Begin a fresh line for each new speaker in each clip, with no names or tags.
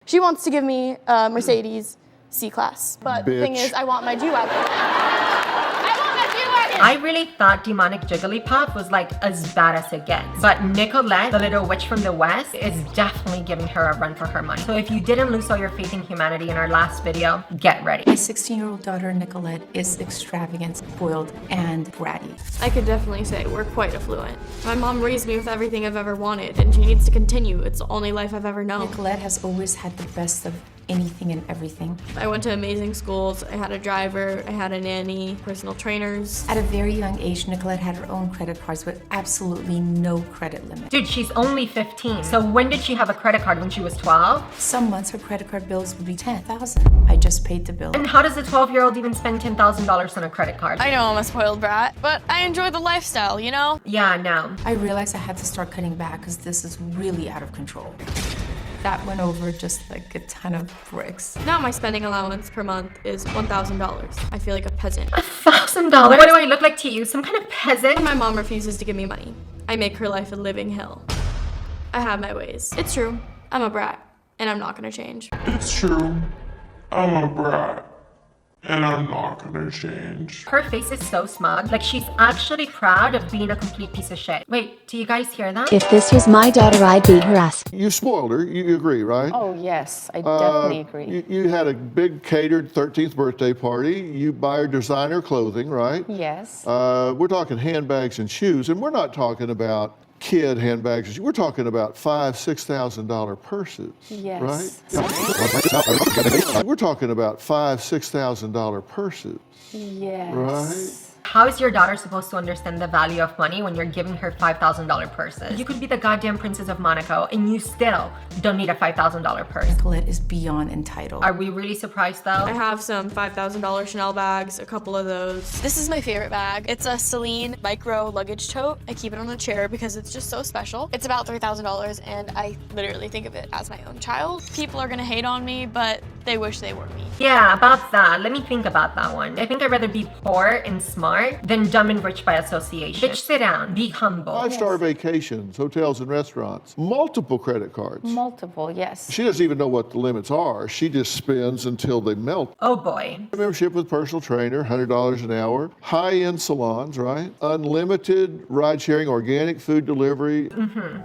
She wants to give me a Mercedes C-Class. But the thing is, I want my G-Wagon.
I really thought Demonic Jigglypuff was like as bad as it gets. But Nicolette, the little witch from the West, is definitely giving her a run for her money. So if you didn't lose all your faith in humanity in our last video, get ready.
My 16-year-old daughter, Nicolette, is extravagant, spoiled, and bratty.
I could definitely say we're quite affluent. My mom raised me with everything I've ever wanted, and she needs to continue. It's the only life I've ever known.
Nicolette has always had the best of anything and everything.
I went to amazing schools. I had a driver, I had a nanny, personal trainers.
At a very young age, Nicolette had her own credit cards with absolutely no credit limit.
Dude, she's only 15. So when did she have a credit card? When she was 12?
Some months her credit card bills would be $10,000. I just paid the bill.
And how does a 12-year-old even spend $10,000 on a credit card?
I know I'm a spoiled brat, but I enjoy the lifestyle, you know?
Yeah, no.
I realized I had to start cutting back because this is really out of control. That went over just like a ton of bricks.
Now my spending allowance per month is $1,000. I feel like a peasant.
$1,000? What do I look like to you? Some kind of peasant?
My mom refuses to give me money. I make her life a living hell. I have my ways. It's true, I'm a brat, and I'm not gonna change.
It's true. I'm a brat. And I'm not gonna change.
Her face is so smug. Like she's actually proud of being a complete piece of shit. Wait, do you guys hear that?
If this was my daughter, I'd beat her ass.
You spoiled her, you agree, right?
Oh yes, I definitely agree.
You had a big catered 13th birthday party. You buy her designer clothing, right?
Yes.
We're talking handbags and shoes, and we're not talking about kid handbags. We're talking about $5,000, $6,000 purses,
Yes.
right? We're talking about $5,000, $6,000 purses,
Yes.
right?
How is your daughter supposed to understand the value of money when you're giving her $5,000 purses? You could be the goddamn Princess of Monaco and you still don't need a $5,000 purse.
Nicolette is beyond entitled.
Are we really surprised though?
I have some $5,000 Chanel bags, a couple of those. This is my favorite bag. It's a Celine micro luggage tote. I keep it on a chair because it's just so special. It's about $3,000 and I literally think of it as my own child. People are gonna hate on me, but they wish they were me.
Yeah, about that. Let me think about that one. I think I'd rather be poor and smart than dumb and rich by association. Bitch, sit down. Be humble.
5-star vacations, hotels and restaurants, multiple credit cards.
Multiple, yes.
She doesn't even know what the limits are. She just spends until they melt.
Oh boy.
Membership with personal trainer, $100 an hour. High-end salons, right? Unlimited ride-sharing, organic food delivery.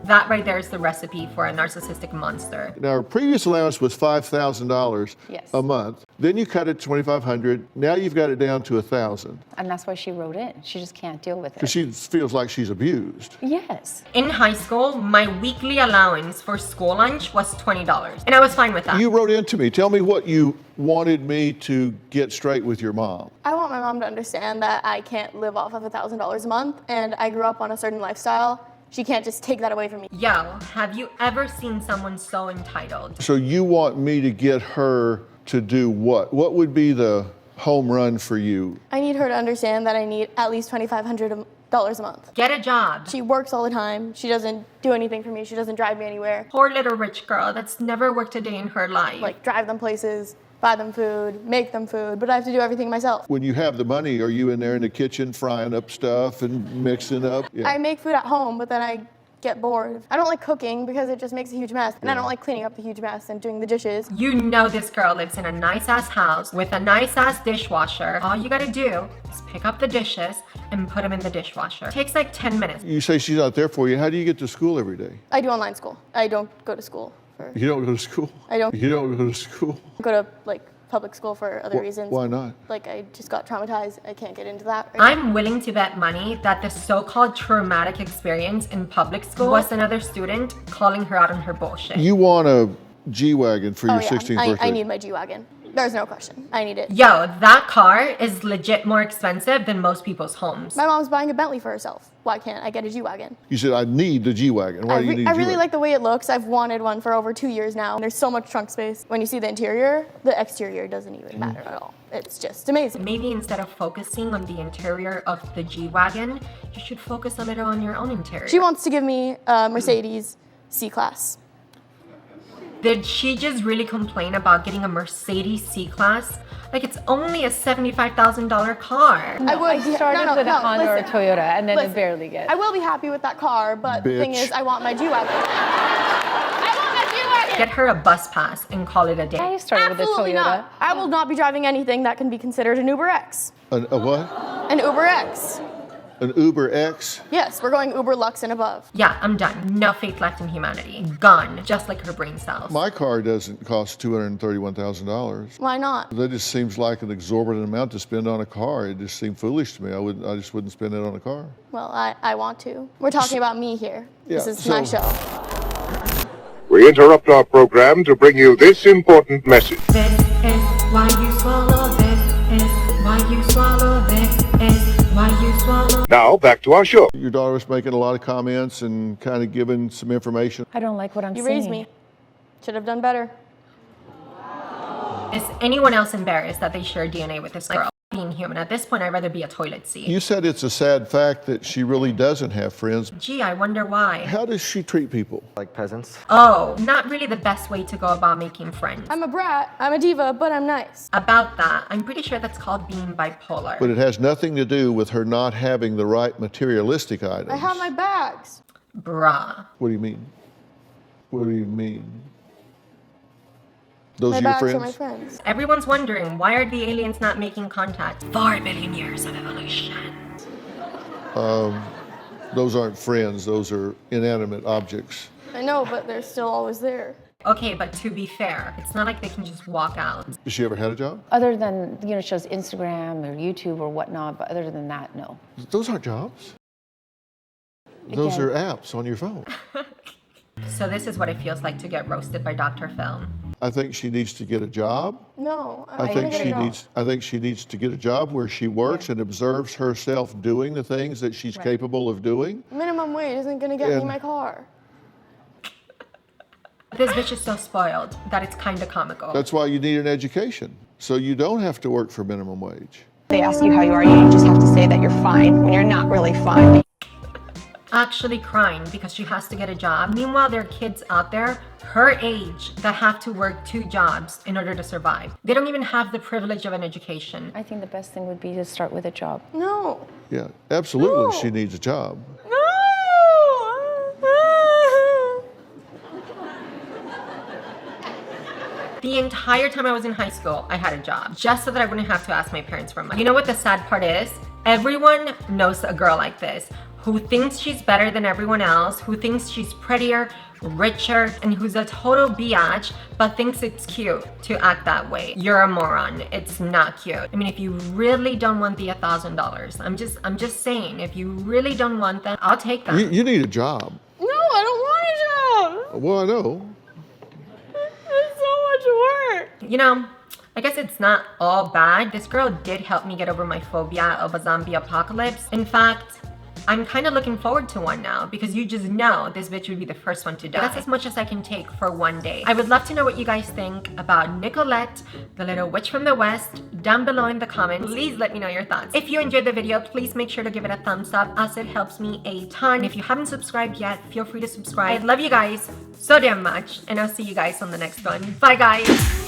That right there is the recipe for a narcissistic monster.
Now, her previous allowance was $5,000
Yes.
a month. Then you cut it to $2,500. Now you've got it down to $1,000
And that's why she wrote in. She just can't deal with
because
it.
she feels like she's abused.
Yes.
In high school, my weekly allowance for school lunch was $20, and I was fine with that.
You wrote into me. Tell me what you wanted me to get straight with your mom.
I want my mom to understand that I can't live off of $1,000 a month, and I grew up on a certain lifestyle. She can't just take that away from me.
Yo, have you ever seen someone so entitled?
So you want me to get her to do what? What would be the home run for you?
I need her to understand that I need at least $2,500 a month.
Get a job.
She works all the time. She doesn't do anything for me. She doesn't drive me anywhere.
Poor little rich girl that's never worked a day in her life.
Like drive them places, buy them food, make them food, but I have to do everything myself.
When you have the money, are you in there in the kitchen frying up stuff and mixing up? Yeah.
I make food at home, but then I get bored. I don't like cooking because it just makes a huge mess, and I don't like cleaning up the huge mess and doing the dishes.
You know this girl lives in a nice-ass house with a nice-ass dishwasher. All you gotta do is pick up the dishes and put them in the dishwasher. It takes like 10 minutes.
You say she's not there for you. How do you get to school every day?
I do online school. I don't go to school.
You don't go to school?
I don't.
You don't go to school?
Go to like public school for other reasons.
Why not?
Like I just got traumatized. I can't get into that.
I'm willing to bet money that the so-called traumatic experience in public school was another student calling her out on her bullshit.
You want a G-Wagon for your 16th birthday?
I need my G-Wagon. There's no question. I need it.
Yo, that car is legit more expensive than most people's homes.
My mom's buying a Bentley for herself. Why can't I get a G-Wagon?
You said, I need the G-Wagon. Why do you need a
I
G-Wagon?
really like the way it looks. I've wanted one for over 2 years now. There's so much trunk space. When you see the interior, the exterior doesn't even matter at all. It's just amazing.
Maybe instead of focusing on the interior of the G-Wagon, you should focus a little on your own interior.
She wants to give me a Mercedes C-Class.
Did she just really complain about getting a Mercedes C-Class? Like, it's only a $75,000 car.
I would. I started with a Honda or a Toyota, and then it barely gets.
I will be happy with that car, but the thing is, I want my G-Wagon. I want my G-Wagon!
Get her a bus pass and call it a day.
I started with a
Absolutely
Toyota.
not. I will not be driving anything that can be considered an Uber X.
A what?
An Uber X.
An Uber X?
Yes, we're going Uber Lux and above.
Yeah, I'm done. No faith left in humanity. Gone, just like her brain cells.
My car doesn't cost $231,000.
Why not?
That just seems like an exorbitant amount to spend on a car. It just seemed foolish to me. I just wouldn't spend it on a car.
Well, I want to. We're talking about me here. This
Yeah,
is my
so-
show.
We interrupt our program to bring you this important message.
This is why you swallow. This is why you swallow. This is why you swallow.
Now, back to our show.
Your daughter was making a lot of comments and kind of giving some information.
I don't like what I'm
You
seeing.
raised me. Should have done better.
Is anyone else embarrassed that they share DNA with this girl? Being human, at this point, I'd rather be a toilet seat.
You said it's a sad fact that she really doesn't have friends.
Gee, I wonder why.
How does she treat people?
Like peasants.
Oh, not really the best way to go about making friends.
I'm a brat, I'm a diva, but I'm nice.
About that, I'm pretty sure that's called being bipolar.
But it has nothing to do with her not having the right materialistic items.
I have my bags.
Bruh.
What do you mean? What do you mean? Those
My
are your
bags
friends?
are my friends.
Everyone's wondering, why are the aliens not making contact? 4 billion years of evolution.
Those aren't friends. Those are inanimate objects.
I know, but they're still always there.
Okay, but to be fair, it's not like they can just walk out.
Has she ever had a job?
Other than, you know, she has Instagram or YouTube or whatnot, but other than that, no.
Those aren't jobs. Those
Again.
are apps on your phone.
So this is what it feels like to get roasted by Dr. Phil.
I think she needs to get a job.
No,
I think she needs to get a job where she works and observes herself doing the things that she's capable of doing.
Minimum wage isn't gonna get me
And-
my car.
This bitch is so spoiled that it's kind of comical.
That's why you need an education. So you don't have to work for minimum wage.
They ask you how you are, you just have to say that you're fine when you're not really fine.
Actually crying because she has to get a job. Meanwhile, there are kids out there her age that have to work 2 jobs in order to survive. They don't even have the privilege of an education.
I think the best thing would be to start with a job.
No.
Yeah, absolutely
No.
she needs a job.
No.
The entire time I was in high school, I had a job just so that I wouldn't have to ask my parents for money. You know what the sad part is? Everyone knows a girl like this who thinks she's better than everyone else, who thinks she's prettier, richer, and who's a total biatch, but thinks it's cute to act that way. You're a moron. It's not cute. I mean, if you really don't want the $1,000, I'm just saying, if you really don't want them, I'll take them.
You need a job.
No, I don't want a job.
Well, I know.
It's so much work.
You know, I guess it's not all bad. This girl did help me get over my phobia of a zombie apocalypse. In fact, I'm kind of looking forward to one now because you just know this bitch would be the first one to die. That's as much as I can take for one day. I would love to know what you guys think about Nicolette, the little witch from the West, down below in the comments. Please let me know your thoughts. If you enjoyed the video, please make sure to give it a thumbs up as it helps me a ton. And if you haven't subscribed yet, feel free to subscribe. I love you guys so damn much and I'll see you guys on the next one. Bye guys.